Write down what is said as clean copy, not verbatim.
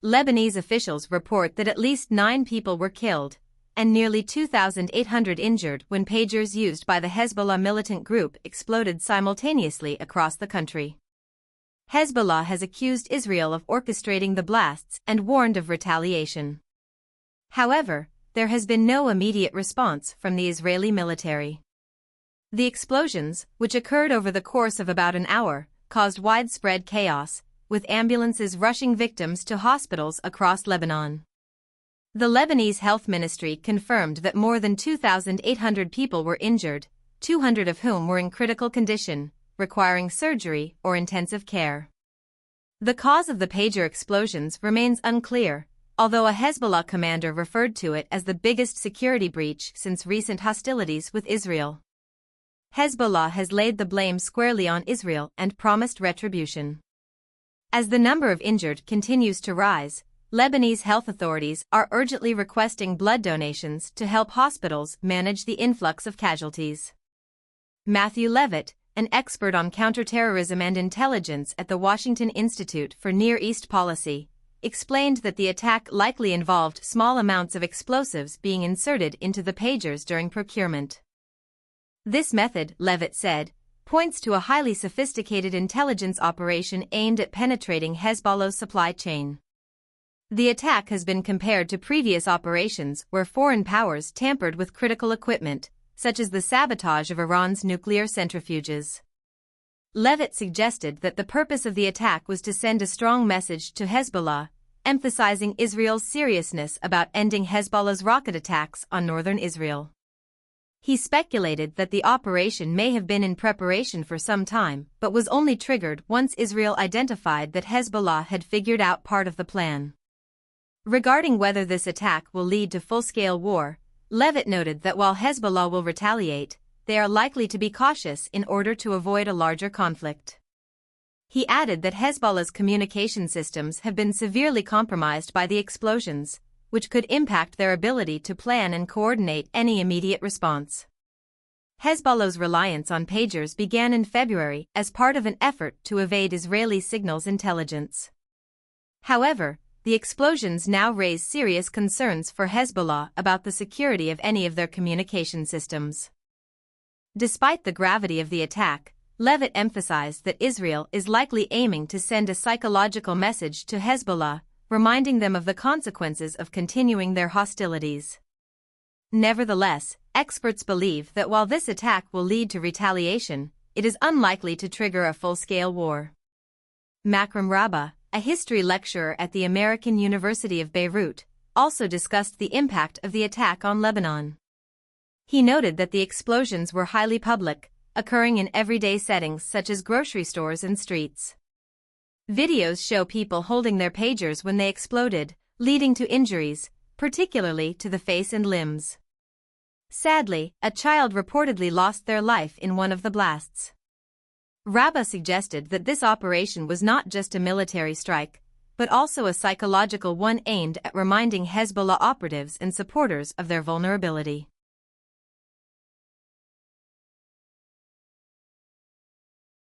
Lebanese officials report that at least 9 people were killed and nearly 2,800 injured when pagers used by the Hezbollah militant group exploded simultaneously across the country. Hezbollah has accused Israel of orchestrating the blasts and warned of retaliation. However, there has been no immediate response from the Israeli military. The explosions, which occurred over the course of about an hour, caused widespread chaos, with ambulances rushing victims to hospitals across Lebanon. The Lebanese Health Ministry confirmed that more than 2,800 people were injured, 200 of whom were in critical condition, requiring surgery or intensive care. The cause of the pager explosions remains unclear, although a Hezbollah commander referred to it as the biggest security breach since recent hostilities with Israel. Hezbollah has laid the blame squarely on Israel and promised retribution. As the number of injured continues to rise, Lebanese health authorities are urgently requesting blood donations to help hospitals manage the influx of casualties. Matthew Levitt, an expert on counterterrorism and intelligence at the Washington Institute for Near East Policy, explained that the attack likely involved small amounts of explosives being inserted into the pagers during procurement. This method, Levitt said, points to a highly sophisticated intelligence operation aimed at penetrating Hezbollah's supply chain. The attack has been compared to previous operations where foreign powers tampered with critical equipment, such as the sabotage of Iran's nuclear centrifuges. Levitt suggested that the purpose of the attack was to send a strong message to Hezbollah, emphasizing Israel's seriousness about ending Hezbollah's rocket attacks on northern Israel. He speculated that the operation may have been in preparation for some time but was only triggered once Israel identified that Hezbollah had figured out part of the plan. Regarding whether this attack will lead to full-scale war, Levitt noted that while Hezbollah will retaliate, they are likely to be cautious in order to avoid a larger conflict. He added that Hezbollah's communication systems have been severely compromised by the explosions, which could impact their ability to plan and coordinate any immediate response. Hezbollah's reliance on pagers began in February as part of an effort to evade Israeli signals intelligence. However, the explosions now raise serious concerns for Hezbollah about the security of any of their communication systems. Despite the gravity of the attack, Levitt emphasized that Israel is likely aiming to send a psychological message to Hezbollah, reminding them of the consequences of continuing their hostilities. Nevertheless, experts believe that while this attack will lead to retaliation, it is unlikely to trigger a full-scale war. Makram Rabah, a history lecturer at the American University of Beirut, also discussed the impact of the attack on Lebanon. He noted that the explosions were highly public, occurring in everyday settings such as grocery stores and streets. Videos show people holding their pagers when they exploded, leading to injuries, particularly to the face and limbs. Sadly, a child reportedly lost their life in one of the blasts. Rabah suggested that this operation was not just a military strike, but also a psychological one aimed at reminding Hezbollah operatives and supporters of their vulnerability.